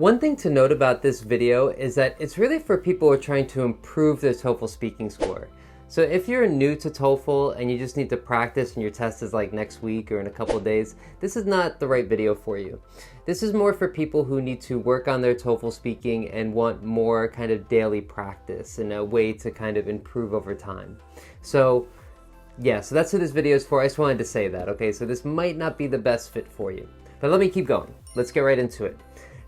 One thing to note about this video is that it's really for people who are trying to improve their TOEFL speaking score. So if you're new to TOEFL and you just need to practice and your test is like next week or in a couple of days, this is not the right video for you. This is more for people who need to work on their TOEFL speaking and want more kind of daily practice and a way to kind of improve over time. So yeah, so that's what this video is for. I just wanted to say that, okay? So this might not be the best fit for you. But let me keep going. Let's get right into it.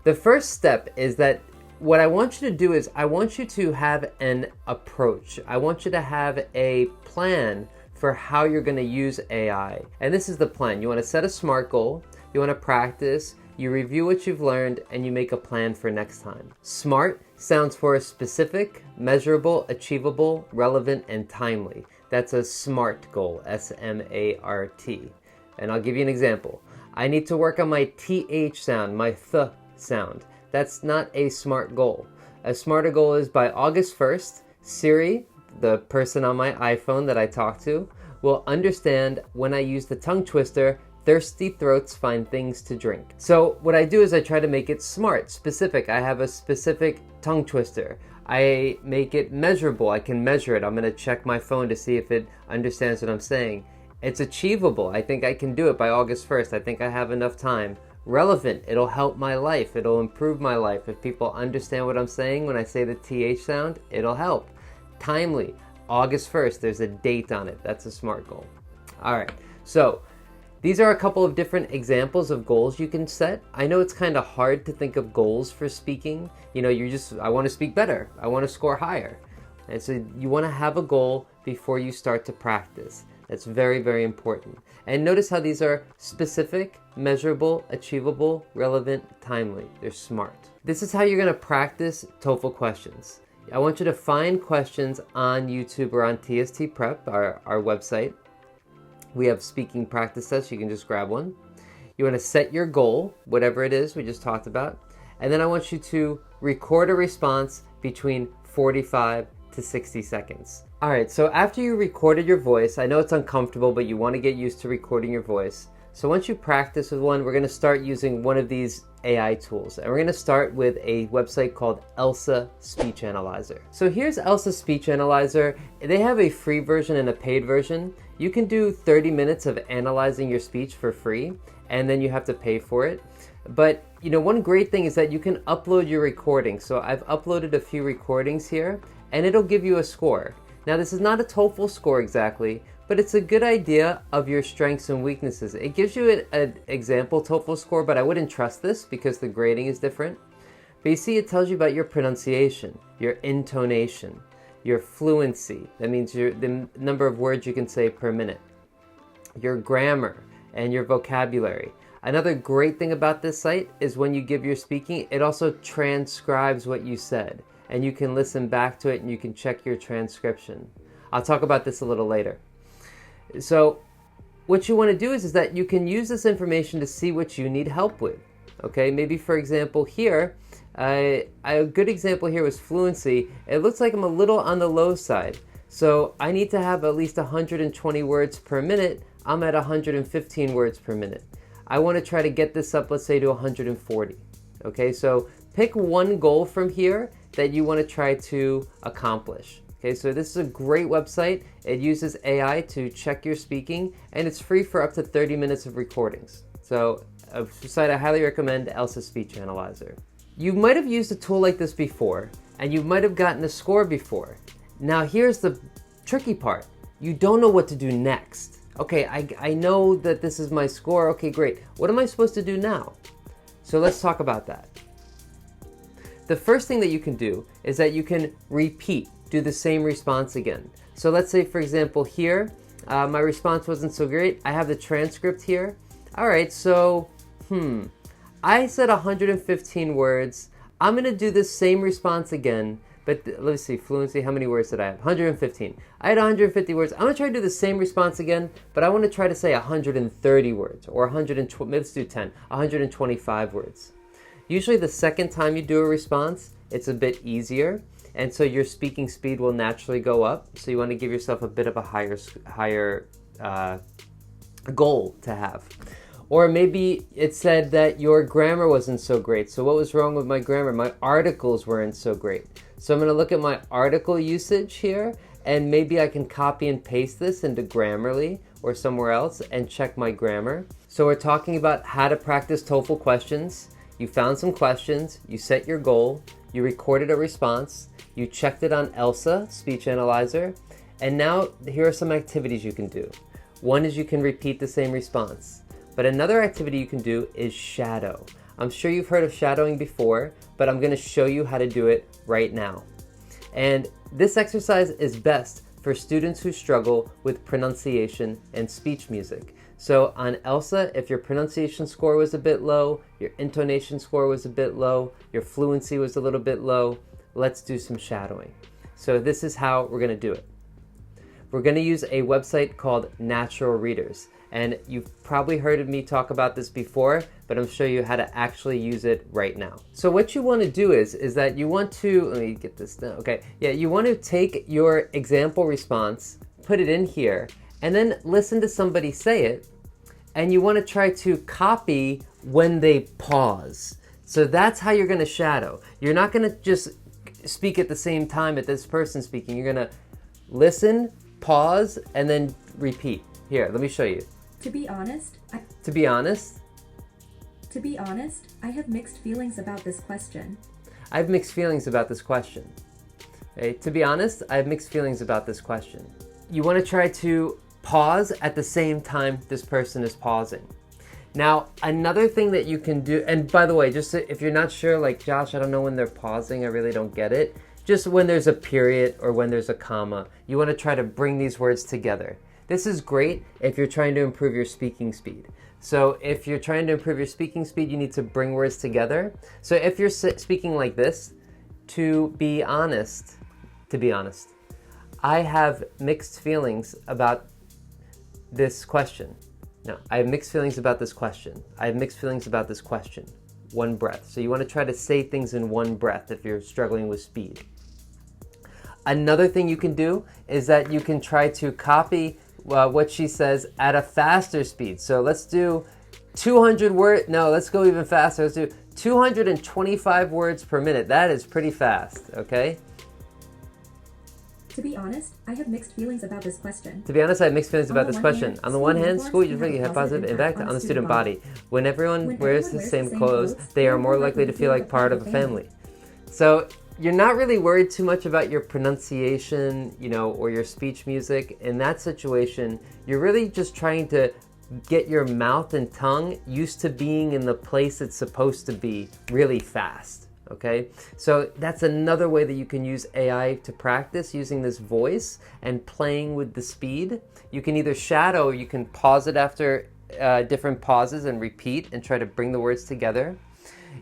The first step is that what I want you to do is I want you to have an approach. I want you to have a plan for how you're going to use AI. And this is the plan. You want to set a SMART goal, you want to practice, you review what you've learned, and you make a plan for next time. SMART stands for specific, measurable, achievable, relevant, and timely. That's a SMART goal, S-M-A-R-T. And I'll give you an example. I need to work on my TH sound, my th sound. That's not a SMART goal. A smarter goal is by August 1st, Siri, the person on my iPhone that I talk to, will understand when I use the tongue twister, thirsty throats find things to drink. So what I do is I try to make it smart, specific. I have a specific tongue twister. I make it measurable. I can measure it. I'm going to check my phone to see if it understands what I'm saying. It's achievable. I think I can do it by August 1st. I think I have enough time. Relevant. It'll help my life. It'll improve my life. If people understand what I'm saying when I say the TH sound, it'll help. Timely. August 1st. There's a date on it. That's a SMART goal. All right. So these are a couple of different examples of goals you can set. I know it's kind of hard to think of goals for speaking. You know, I want to speak better. I want to score higher. And so you want to have a goal before you start to practice. That's very, very important. And notice how these are specific, measurable, achievable, relevant, timely. They're SMART. This is how you're going to practice TOEFL questions. I want you to find questions on YouTube or on TST Prep, our website. We have speaking practice tests. You can just grab one. You want to set your goal, whatever it is we just talked about. And then I want you to record a response between 45 to 60 seconds. All right, so after you recorded your voice, I know it's uncomfortable, but you want to get used to recording your voice. So once you practice with one, we're going to start using one of these AI tools. And we're going to start with a website called Elsa Speech Analyzer. So here's Elsa Speech Analyzer. They have a free version and a paid version. You can do 30 minutes of analyzing your speech for free, and then you have to pay for it. But you know, one great thing is that you can upload your recording. So I've uploaded a few recordings here, and it'll give you a score. Now this is not a TOEFL score exactly, but it's a good idea of your strengths and weaknesses. It gives you an example TOEFL score, but I wouldn't trust this because the grading is different. But you see, it tells you about your pronunciation, your intonation, your fluency. That means the number of words you can say per minute, your grammar, and your vocabulary. Another great thing about this site is when you give your speaking, it also transcribes what you said. And you can listen back to it and you can check your transcription. I'll talk about this a little later. So what you want to do is that you can use this information to see what you need help with. Okay, maybe for example here, a good example here was fluency. It looks like I'm a little on the low side. So I need to have at least 120 words per minute. I'm at 115 words per minute. I want to try to get this up, let's say, to 140. Okay, so pick one goal from here that you want to try to accomplish. Okay, so this is a great website. It uses AI to check your speaking, and it's free for up to 30 minutes of recordings. So a site I highly recommend, Elsa Speech Analyzer. You might have used a tool like this before, and you might have gotten a score before. Now here's the tricky part. You don't know what to do next. Okay, I know that this is my score. Okay, great. What am I supposed to do now? So let's talk about that. The first thing that you can do is that you can repeat, do the same response again. So let's say, for example, here, my response wasn't so great. I have the transcript here. All right, so, I said 115 words. I'm gonna do the same response again, but let's see, fluency, how many words did I have? 115. I had 150 words. I'm gonna try to do the same response again, but I wanna try to say 130 words, or 120, let's do 10, 125 words. Usually the second time you do a response, it's a bit easier, and so your speaking speed will naturally go up. So you want to give yourself a bit of a higher goal to have. Or maybe it said that your grammar wasn't so great. So what was wrong with my grammar? My articles weren't so great. So I'm going to look at my article usage here, and maybe I can copy and paste this into Grammarly or somewhere else and check my grammar. So we're talking about how to practice TOEFL questions. You found some questions, you set your goal, you recorded a response, you checked it on ELSA, Speech Analyzer, and now here are some activities you can do. One is you can repeat the same response. But another activity you can do is shadow. I'm sure you've heard of shadowing before, but I'm going to show you how to do it right now. And this exercise is best for students who struggle with pronunciation and speech music. So on ELSA, if your pronunciation score was a bit low, your intonation score was a bit low, your fluency was a little bit low, let's do some shadowing. So this is how we're going to do it. We're going to use a website called Natural Readers. And you've probably heard of me talk about this before, but I'm showing you how to actually use it right now. So what you want to do is that you want to, let me get this down, okay. Yeah, you want to take your example response, put it in here, and then listen to somebody say it, and you want to try to copy when they pause. So that's how you're going to shadow. You're not going to just speak at the same time at this person speaking. You're going to listen, pause, and then repeat. Here, let me show you. To be honest, I have mixed feelings about this question. I have mixed feelings about this question. Okay, to be honest, I have mixed feelings about this question. You want to try to pause at the same time this person is pausing. Now, another thing that you can do, and by the way, just if you're not sure, like, Josh, I don't know when they're pausing, I really don't get it. Just when there's a period or when there's a comma, you want to try to bring these words together. This is great if you're trying to improve your speaking speed. So if you're trying to improve your speaking speed, you need to bring words together. So if you're speaking like this, to be honest, I have mixed feelings about this question. No, I have mixed feelings about this question. I have mixed feelings about this question. One breath. So you want to try to say things in one breath if you're struggling with speed. Another thing you can do is that you can try to copy what she says at a faster speed. So let's do 200 words. No, let's go even faster. Let's do 225 words per minute. That is pretty fast, okay? To be honest, I have mixed feelings about this question. To be honest, I have mixed feelings about this question. On the one hand, school usually has positive impact on the student body. When everyone wears the same clothes, they are more likely to feel like part of a family. So you're not really worried too much about your pronunciation, or your speech music. In that situation, you're really just trying to get your mouth and tongue used to being in the place it's supposed to be really fast, okay? So that's another way that you can use AI to practice, using this voice and playing with the speed. You can either shadow, or you can pause it after different pauses and repeat and try to bring the words together.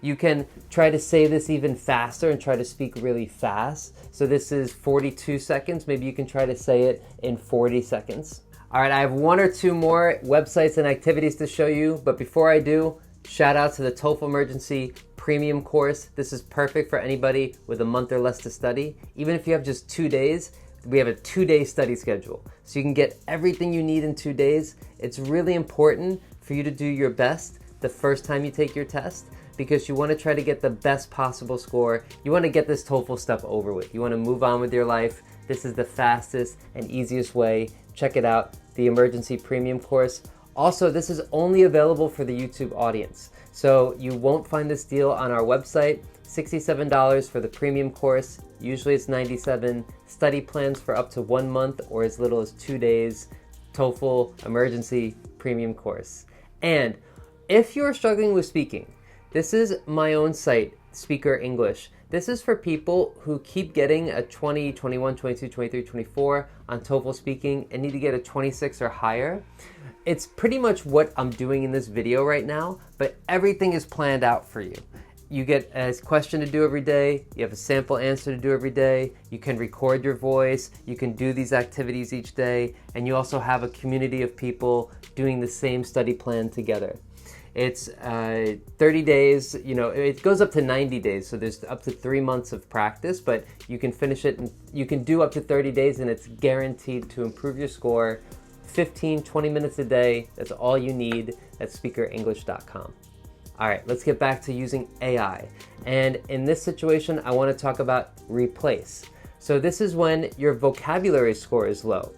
You can try to say this even faster and try to speak really fast. So this is 42 seconds. Maybe you can try to say it in 40 seconds. All right, I have one or two more websites and activities to show you. But before I do, shout out to the TOEFL Emergency Premium course. This is perfect for anybody with a month or less to study. Even if you have just 2 days, we have a 2-day study schedule. So you can get everything you need in 2 days. It's really important for you to do your best the first time you take your test, because you want to try to get the best possible score. You want to get this TOEFL stuff over with. You want to move on with your life. This is the fastest and easiest way. Check it out, the Emergency Premium course. Also, this is only available for the YouTube audience. So you won't find this deal on our website. $67 for the premium course. Usually it's $97. Study plans for up to 1 month or as little as 2 days. TOEFL Emergency Premium course. And if you're struggling with speaking, this is my own site, Speaker English. This is for people who keep getting a 20, 21, 22, 23, 24 on TOEFL speaking and need to get a 26 or higher. It's pretty much what I'm doing in this video right now, but everything is planned out for you. You get a question to do every day, you have a sample answer to do every day, you can record your voice, you can do these activities each day, and you also have a community of people doing the same study plan together. It's 30 days, it goes up to 90 days, so there's up to 3 months of practice, but you can finish it, and you can do up to 30 days, and it's guaranteed to improve your score 15, 20 minutes a day. That's all you need at speakerenglish.com. All right, let's get back to using AI. And in this situation, I want to talk about replace. So this is when your vocabulary score is low.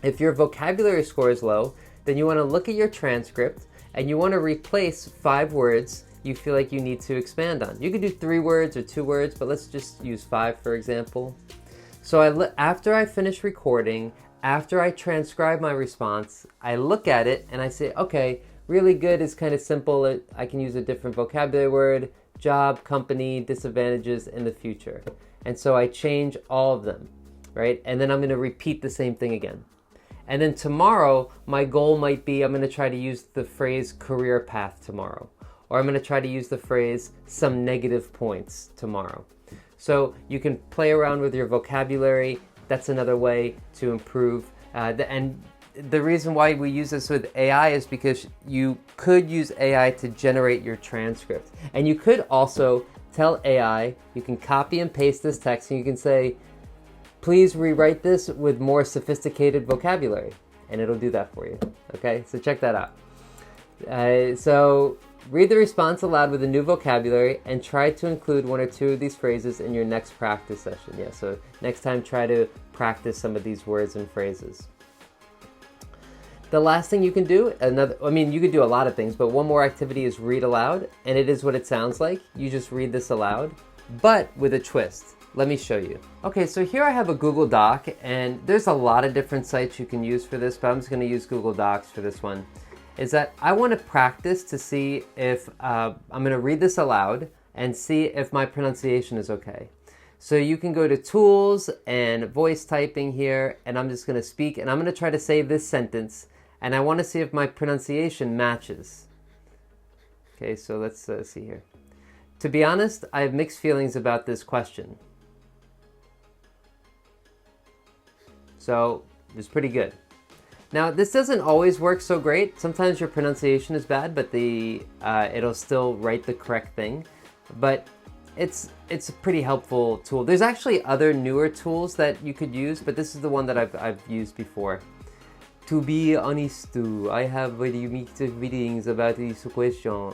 If your vocabulary score is low, then you want to look at your transcript and you want to replace 5 words you feel like you need to expand on. You could do 3 words or 2 words, but let's just use 5, for example. So after I finish recording, after I transcribe my response, I look at it and I say, okay, really good is kind of simple. I can use a different vocabulary word, job, company, disadvantages in the future. And so I change all of them, right? And then I'm going to repeat the same thing again. And then tomorrow, my goal might be I'm going to try to use the phrase career path tomorrow. Or I'm going to try to use the phrase some negative points tomorrow. So you can play around with your vocabulary. That's another way to improve. And the reason why we use this with AI is because you could use AI to generate your transcript. And you could also tell AI, you can copy and paste this text and you can say, please rewrite this with more sophisticated vocabulary. And it'll do that for you. Okay, so check that out. So read the response aloud with a new vocabulary and try to include 1 or 2 of these phrases in your next practice session. Yeah, so next time try to practice some of these words and phrases. The last thing you can do, you could do a lot of things, but one more activity is read aloud, and it is what it sounds like. You just read this aloud, but with a twist. Let me show you. Okay, so here I have a Google Doc, and there's a lot of different sites you can use for this, but I'm just gonna use Google Docs for this one. Is that I wanna practice to see if, I'm gonna read this aloud and see if my pronunciation is okay. So you can go to Tools and Voice Typing here, and I'm just gonna speak, and I'm gonna try to say this sentence, and I want to see if my pronunciation matches. Okay, so let's see here. To be honest, I have mixed feelings about this question. So it's pretty good. Now, this doesn't always work so great. Sometimes your pronunciation is bad, but it'll still write the correct thing. But it's a pretty helpful tool. There's actually other newer tools that you could use, but this is the one that I've used before. To be honest, I have very mixed feelings about this question.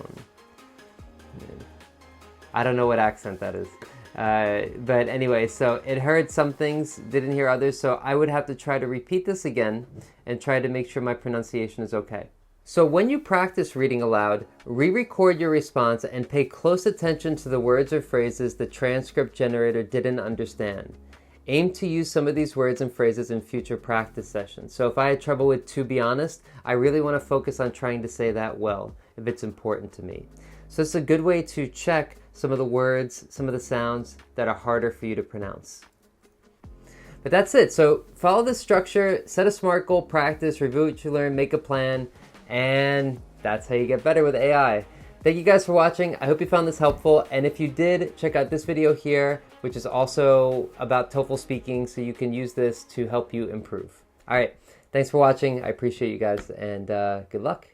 I don't know what accent that is. But anyway, so it heard some things, didn't hear others, so I would have to try to repeat this again and try to make sure my pronunciation is okay. So when you practice reading aloud, re-record your response and pay close attention to the words or phrases the transcript generator didn't understand. Aim to use some of these words and phrases in future practice sessions. So if I had trouble with to be honest, I really want to focus on trying to say that well, if it's important to me. So it's a good way to check some of the words, some of the sounds that are harder for you to pronounce. But that's it. So follow the structure, set a SMART goal, practice, review what you learned, make a plan, and that's how you get better with AI. Thank you guys for watching. I hope you found this helpful. And if you did, check out this video here, which is also about TOEFL speaking, so you can use this to help you improve. All right, thanks for watching. I appreciate you guys, and good luck.